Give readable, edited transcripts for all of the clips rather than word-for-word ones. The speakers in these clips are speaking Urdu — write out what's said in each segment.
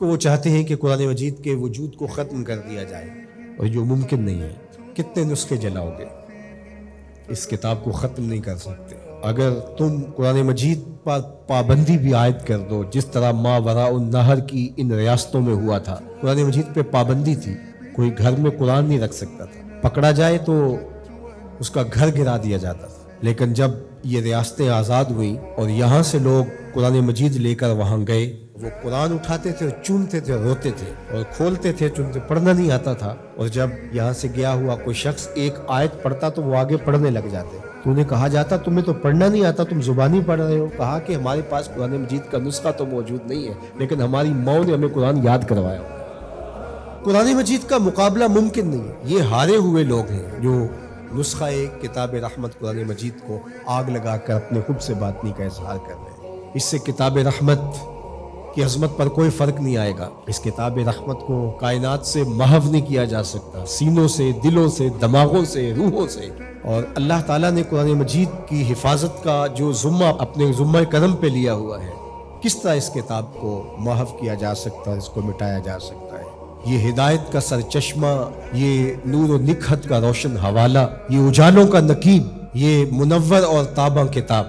تو وہ چاہتے ہیں کہ قرآن مجید کے وجود کو ختم کر دیا جائے، اور جو ممکن نہیں ہے۔ کتنے نسخے جلاؤ گے، اس کتاب کو ختم نہیں کر سکتے۔ اگر تم قرآن مجید پر پابندی بھی عائد کر دو، جس طرح ما وراء النہر کی ان ریاستوں میں ہوا تھا، قرآن مجید پہ پابندی تھی، کوئی گھر میں قرآن نہیں رکھ سکتا تھا، پکڑا جائے تو اس کا گھر گرا دیا جاتا تھا۔ لیکن جب یہ ریاستیں آزاد ہوئیں اور یہاں سے لوگ قرآن مجید لے کر وہاں گئے، وہ قرآن اٹھاتے تھے، چونتے تھے، روتے تھے اور کھولتے تھے، چونتے، پڑھنا نہیں آتا تھا، اور جب یہاں سے گیا ہوا کوئی شخص ایک آیت پڑھتا تو وہ آگے پڑھنے لگ جاتے، تو انہیں کہا جاتا تمہیں تو پڑھنا نہیں آتا، تم زبانی پڑھ رہے ہو۔ کہا کہ ہمارے پاس قرآن مجید کا نسخہ تو موجود نہیں ہے، لیکن ہماری ماں نے ہمیں قرآن یاد کروایا۔ قرآن مجید کا مقابلہ ممکن نہیں ہے۔ یہ ہارے ہوئے لوگ ہیں جو نسخہ کتاب رحمت قرآن مجید کو آگ لگا کر اپنے حب سے باطنی کا اظہار کر رہے ہیں۔ اس سے کتاب رحمت کی عظمت پر کوئی فرق نہیں آئے گا۔ اس کتاب رحمت کو کائنات سے محو نہیں کیا جا سکتا، سینوں سے، دلوں سے، دماغوں سے، روحوں سے۔ اور اللہ تعالیٰ نے قرآن مجید کی حفاظت کا جو ذمہ اپنے ذمہ کرم پہ لیا ہوا ہے، کس طرح اس کتاب کو محو کیا جا سکتا ہے، اس کو مٹایا جا سکتا ہے۔ یہ ہدایت کا سرچشمہ، یہ نور و نکہت کا روشن حوالہ، یہ اجالوں کا نقیب، یہ منور اور تاباں کتاب۔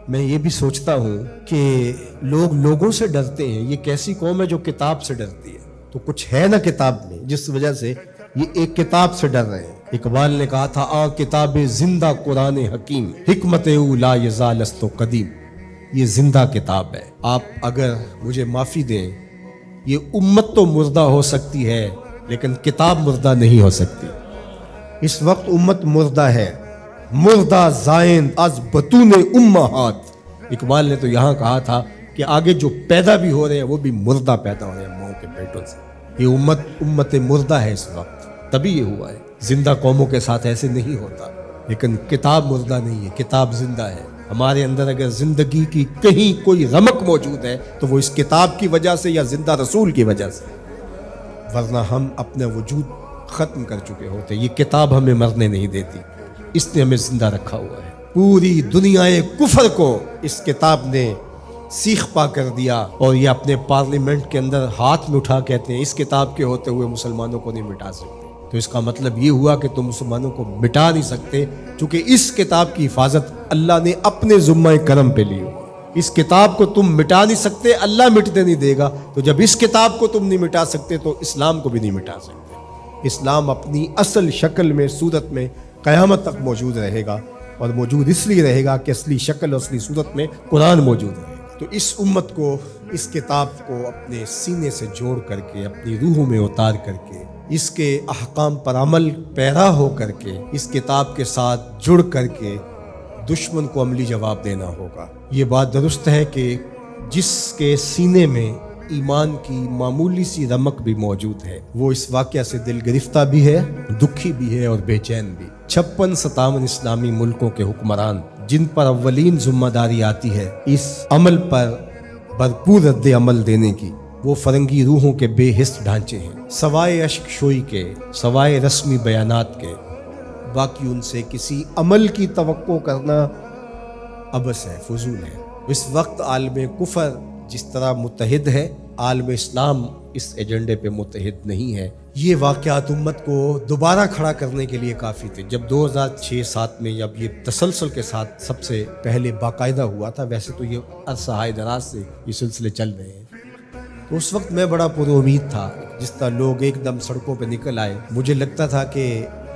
میں یہ بھی سوچتا ہوں کہ لوگ لوگوں سے ڈرتے ہیں، یہ کیسی قوم ہے جو کتاب سے ڈرتی ہے؟ تو کچھ ہے نا کتاب میں جس وجہ سے یہ ایک کتاب سے ڈر رہے ہیں۔ اقبال نے کہا تھا آ کتاب زندہ قرآن حکیم، حکمت او لا یزال است قدیم۔ یہ زندہ کتاب ہے۔ آپ اگر مجھے معافی دیں، یہ امت تو مردہ ہو سکتی ہے لیکن کتاب مردہ نہیں ہو سکتی۔ اس وقت امت مردہ ہے، مردہ زائن از بطون امہات۔ اقبال نے تو یہاں کہا تھا کہ آگے جو پیدا بھی ہو رہے ہیں وہ بھی مردہ پیدا ہو رہے ہیں ماؤں کے پیٹوں سے۔ یہ امت مردہ ہے اس وقت، تبھی یہ ہوا ہے۔ زندہ قوموں کے ساتھ ایسے نہیں ہوتا، لیکن کتاب مردہ نہیں ہے، کتاب زندہ ہے۔ ہمارے اندر اگر زندگی کی کہیں کوئی رمق موجود ہے تو وہ اس کتاب کی وجہ سے یا زندہ رسول کی وجہ سے، ورنہ ہم اپنا وجود ختم کر چکے ہوتے۔ یہ کتاب ہمیں مرنے نہیں دیتی، اس نے ہمیں زندہ رکھا ہوا ہے۔ پوری دنیا کفر کو اس کتاب نے سیخ پا کر دیا، اور یہ اپنے پارلیمنٹ کے اندر ہاتھ میں اٹھا کہتے ہیں اس کتاب کے ہوتے ہوئے مسلمانوں کو نہیں مٹا سکتے۔ تو اس کا مطلب یہ ہوا کہ تم مسلمانوں کو مٹا نہیں سکتے، چونکہ اس کتاب کی حفاظت اللہ نے اپنے ذمہ کرم پہ لی ہوئی۔ اس کتاب کو تم مٹا نہیں سکتے، اللہ مٹنے نہیں دے گا۔ تو جب اس کتاب کو تم نہیں مٹا سکتے تو اسلام کو بھی نہیں مٹا سکتے۔ اسلام اپنی اصل شکل میں، صورت میں قیامت تک موجود رہے گا، اور موجود اس لیے رہے گا کہ اصلی شکل اور اصلی صورت میں قرآن موجود رہے گا۔ تو اس امت کو اس کتاب کو اپنے سینے سے جوڑ کر کے، اپنی روحوں میں اتار کر کے، اس کے احکام پر عمل پیرا ہو کر کے، اس کتاب کے ساتھ جڑ کر کے دشمن کو عملی جواب دینا ہوگا۔ یہ بات درست ہے کہ جس کے سینے میں ایمان کی معمولی سی رمق بھی موجود ہے، وہ اس واقعہ سے دل گرفتہ بھی ہے، دکھی بھی ہے اور بے چین بھی۔ 56-57 اسلامی ملکوں کے حکمران جن پر اولین ذمہ داری آتی ہے اس عمل پر بھرپور رد عمل دینے کی، وہ فرنگی روحوں کے بے حس ڈھانچے ہیں، سوائے اشک شوئی کے، سوائے رسمی بیانات کے۔ باقی ان سے کسی عمل کی توقع کرنا عبث ہے، فضول ہے۔ اس وقت عالم کفر جس طرح متحد ہے، عالم اسلام اس ایجنڈے پہ متحد نہیں ہے۔ یہ واقعات امت کو دوبارہ کھڑا کرنے کے لیے کافی تھے۔ جب 2006-07 میں جب یہ تسلسل کے ساتھ سب سے پہلے باقاعدہ ہوا تھا، ویسے تو یہ عرصہ دراز سے یہ سلسلے چل رہے ہیں، تو اس وقت میں بڑا پر امید تھا۔ جس طرح لوگ ایک دم سڑکوں پہ نکل آئے، مجھے لگتا تھا کہ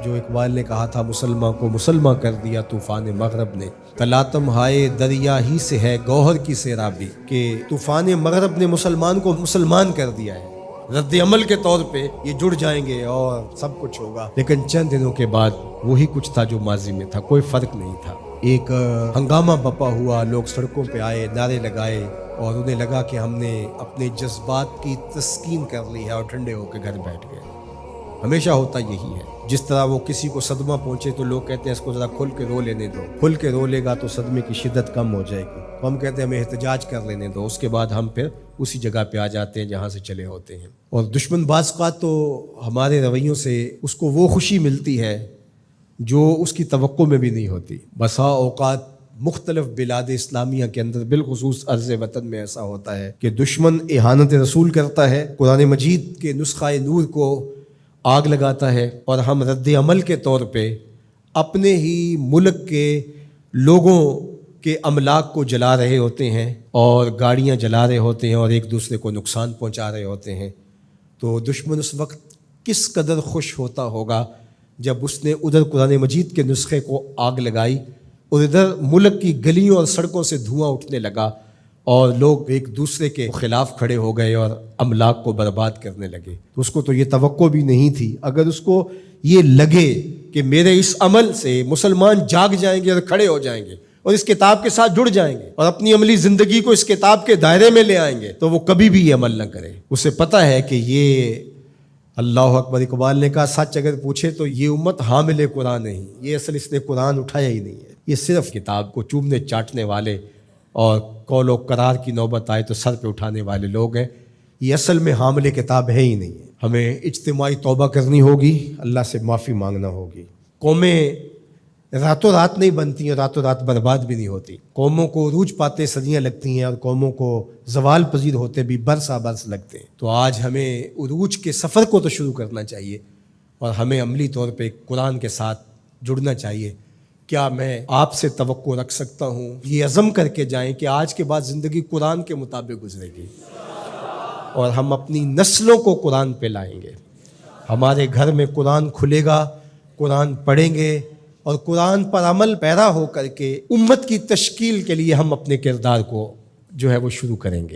جو اقبال نے کہا تھا مسلمان کو مسلمان کر دیا طوفان مغرب نے، تلاتم ہائے دریا ہی سے ہے گوہر کی سیرابی، کہ طوفان مغرب نے مسلمان کو مسلمان کر دیا ہے۔ رد عمل کے طور پہ یہ جڑ جائیں گے اور سب کچھ ہوگا، لیکن چند دنوں کے بعد وہی کچھ تھا جو ماضی میں تھا، کوئی فرق نہیں تھا۔ ایک ہنگامہ بپا ہوا، لوگ سڑکوں پہ آئے، نعرے لگائے، اور انہیں لگا کہ ہم نے اپنے جذبات کی تسکین کر لی ہے اور ٹھنڈے ہو کے گھر بیٹھ گئے۔ ہمیشہ ہوتا یہی ہے، جس طرح وہ کسی کو صدمہ پہنچے تو لوگ کہتے ہیں اس کو ذرا کھل کے رو لینے دو، کھل کے رو لے گا تو صدمے کی شدت کم ہو جائے گی۔ تو ہم کہتے ہیں ہمیں احتجاج کر لینے دو، اس کے بعد ہم پھر اسی جگہ پہ آ جاتے ہیں جہاں سے چلے ہوتے ہیں۔ اور دشمن بعض اوقات تو ہمارے رویوں سے اس کو وہ خوشی ملتی ہے جو اس کی توقع میں بھی نہیں ہوتی۔ بسا اوقات مختلف بلاد اسلامیہ کے اندر بالخصوص ارض وطن میں ایسا ہوتا ہے کہ دشمن اہانت رسول کرتا ہے، قرآن مجید کے نسخہ نور کو آگ لگاتا ہے، اور ہم رد عمل کے طور پہ اپنے ہی ملک کے لوگوں کے املاک کو جلا رہے ہوتے ہیں اور گاڑیاں جلا رہے ہوتے ہیں اور ایک دوسرے کو نقصان پہنچا رہے ہوتے ہیں۔ تو دشمن اس وقت کس قدر خوش ہوتا ہوگا جب اس نے ادھر قرآن مجید کے نسخے کو آگ لگائی اور ادھر ملک کی گلیوں اور سڑکوں سے دھواں اٹھنے لگا اور لوگ ایک دوسرے کے خلاف کھڑے ہو گئے اور املاک کو برباد کرنے لگے۔ تو اس کو تو یہ توقع بھی نہیں تھی، اگر اس کو یہ لگے کہ میرے اس عمل سے مسلمان جاگ جائیں گے اور کھڑے ہو جائیں گے اور اس کتاب کے ساتھ جڑ جائیں گے اور اپنی عملی زندگی کو اس کتاب کے دائرے میں لے آئیں گے، تو وہ کبھی بھی یہ عمل نہ کرے۔ اسے پتہ ہے کہ یہ اللہ اکبر، اقبال نے کہا سچ اگر پوچھے تو یہ امت حامل قرآن نہیں، یہ اصل اس نے قرآن اٹھایا ہی نہیں ہے، یہ صرف کتاب کو چومنے چاٹنے والے اور قول و قرار کی نوبت آئے تو سر پہ اٹھانے والے لوگ ہیں، یہ اصل میں حامل کتاب ہے ہی نہیں ہے۔ ہمیں اجتماعی توبہ کرنی ہوگی، اللہ سے معافی مانگنا ہوگی۔ قومیں راتوں رات نہیں بنتی ہیں، راتوں رات برباد بھی نہیں ہوتی۔ قوموں کو عروج پاتے صدیاں لگتی ہیں اور قوموں کو زوال پذیر ہوتے بھی برسا برس لگتے ہیں۔ تو آج ہمیں عروج کے سفر کو تو شروع کرنا چاہیے اور ہمیں عملی طور پہ قرآن کے ساتھ جڑنا چاہیے۔ کیا میں آپ سے توقع رکھ سکتا ہوں یہ عزم کر کے جائیں کہ آج کے بعد زندگی قرآن کے مطابق گزرے گی اور ہم اپنی نسلوں کو قرآن پہ لائیں گے، ہمارے گھر میں قرآن کھلے گا، قرآن پڑھیں گے اور قرآن پر عمل پیرا ہو کر کے امت کی تشکیل کے لیے ہم اپنے کردار کو جو ہے وہ شروع کریں گے۔